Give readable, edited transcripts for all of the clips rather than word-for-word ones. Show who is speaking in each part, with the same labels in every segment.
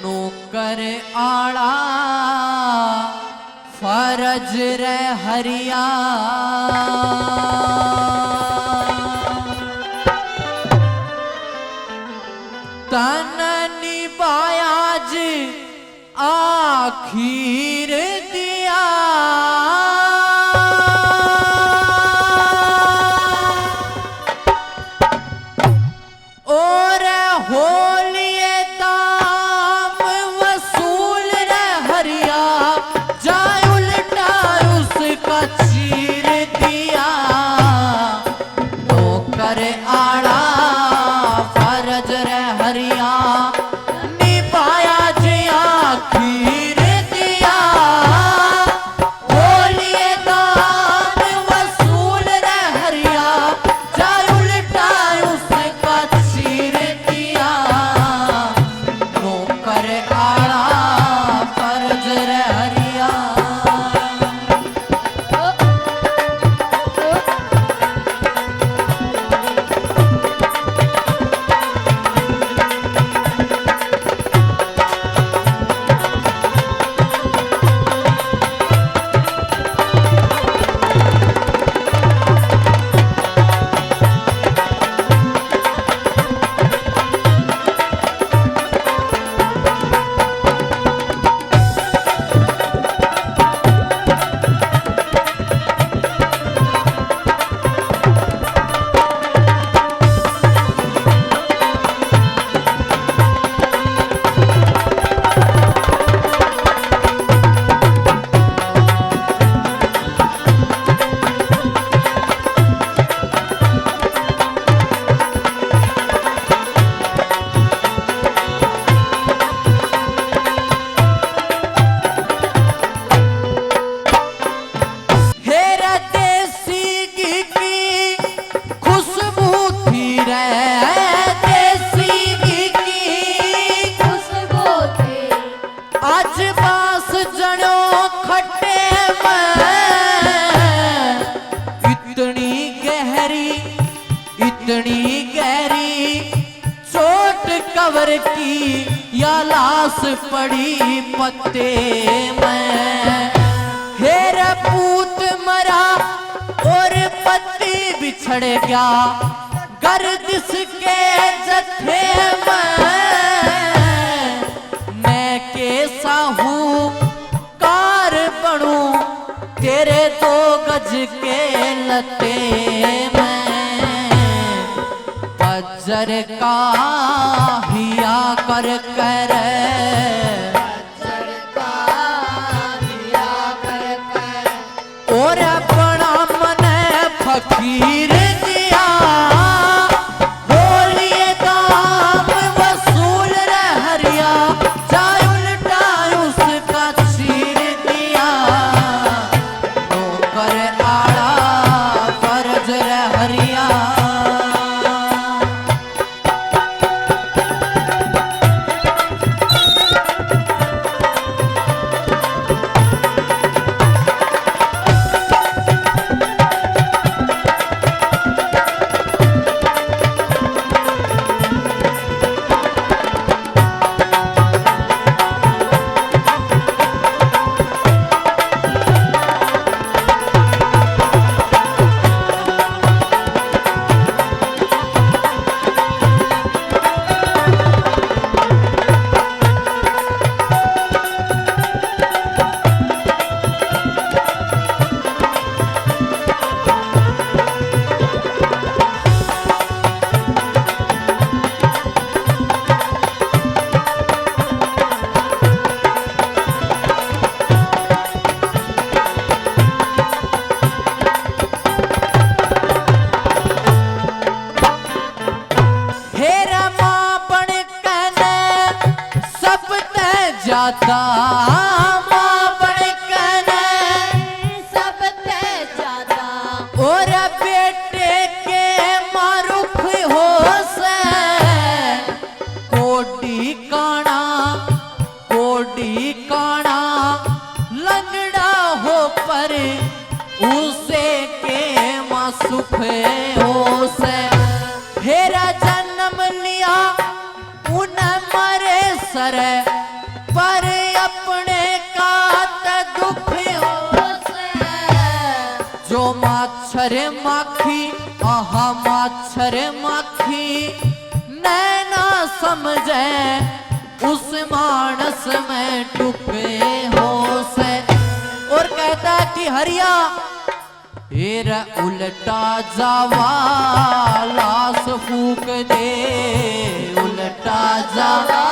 Speaker 1: नौकर आड़ा फरज रे हरिया तन निभायाज आखिर दिया और होलिए दाम वसूल रे हरिया जाय उल्टा उसका चीर दिया नौकर आड़ा फरज रे हरिया निभाया जी आखिर दिया होलिए दाम वसूल रे हरिया जाय उल्टा उसका चीर दिया नौकर आड़ा फरज रे हरिया इतनी गहरी चोट कवर की या लाश पड़ी पत्ते में हेर पूत मरा और पत्ती बिछड़ गया गर्दिश के जत्थे में मैं कैसा हूँ कार बनूं तेरे 2 गज के लते में बज्जर का हिया कर कर और अपना मन फकीर दिया होलिए दाम वसूल रे हरिया जाय उल्टा उसका चीर दिया नौकर आड़ा फरज रे हरिया जाता माँ बड़कन सब ते जाता और बेटे के मारुख हो माछर माखी आहा माछर माखी नैना समझे उस मानस में टुके हो से। और कहता है कि हरिया हेर उल्टा जावा लाश फूक दे, उल्टा जावा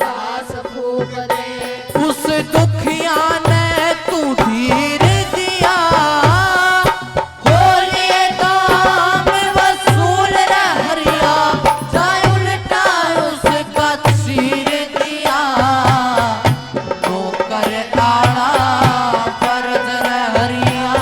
Speaker 1: लाश फूक दे। उस दुखिया ने तू धीर दिया हो लिए दाम वसूल रे हरिया, जाए उल्टा उसका चीर दिया तो कर आड़ा फर्ज रे हरिया।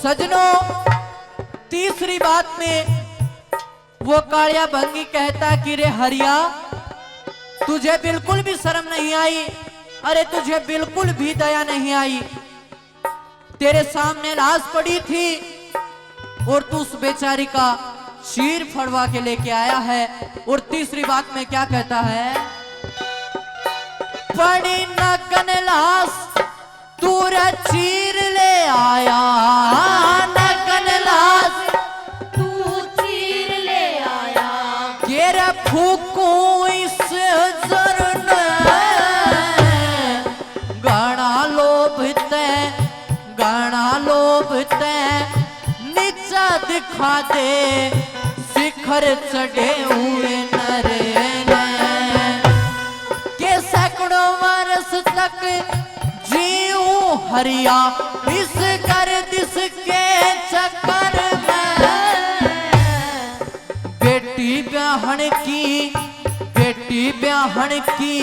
Speaker 1: सजनों, तीसरी बात में वो कालिया भंगी कहता कि रे हरिया तुझे बिल्कुल भी शर्म नहीं आई, अरे तुझे बिल्कुल भी दया नहीं आई। तेरे सामने लाश पड़ी थी और तू उस बेचारी का शीर फड़वा के लेके आया है। और तीसरी बात में क्या कहता है, पड़ी नगन लाश तू चीर ले आया, नगन लाश तू चीर ले आया। केरा फूकू इस जरन गाना लोभते, गाना लोभते नीचा दिखा दे शिखर चढ़े हुए नरे के सैकड़ों वर्ष तक जीऊ हरिया इस गर्दिश के चक्कर में। बेटी ब्याहन की, बेटी ब्याहन की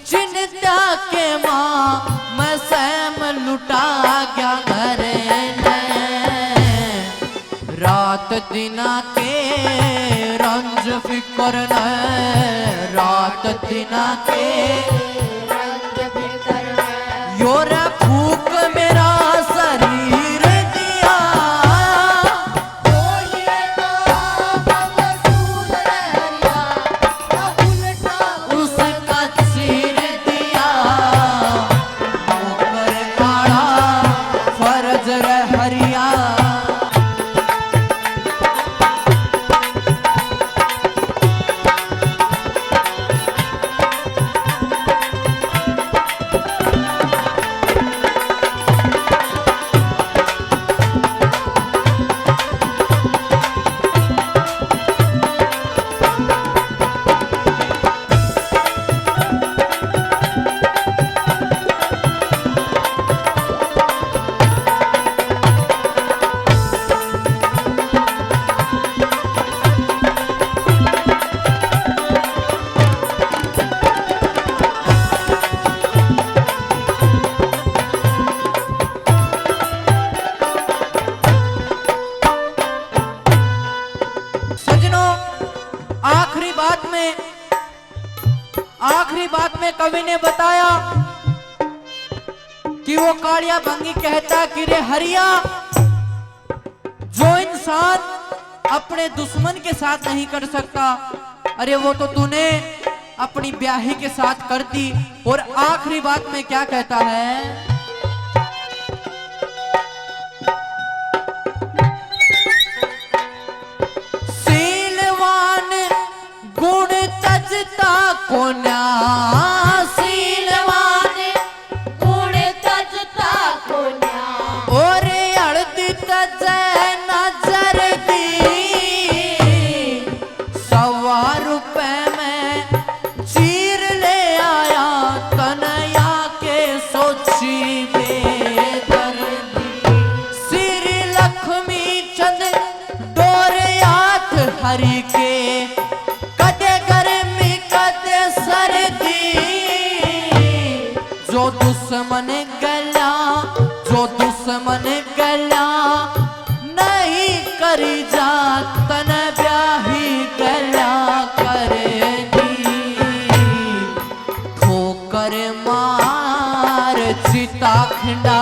Speaker 1: चिंता के माँ मैं सैम लुटा गया घर में। रात दिना के रंज फिकर न, रात दिना के योरा फूक मेरा शरीर दिया उसका चीर दिया ऊपर काड़ा फर्ज रे हरिया। आखिरी बात में कवि ने बताया कि वो कालिया भंगी कहता कि रे हरिया, जो इंसान अपने दुश्मन के साथ नहीं कर सकता, अरे वो तो तूने अपनी ब्याही के साथ कर दी। और आखिरी बात में क्या कहता है, गुण तजता को शीलवान गुण तजता को और अड़दी तज नजर दी 100 रुपए में चीर ले आया कन्हैया हरि के कदे गर्मी कदे सर्दी जो दुश्मन गला नहीं करी जातन ब्याही गला करेगी ठोकर मार चिता खिंडा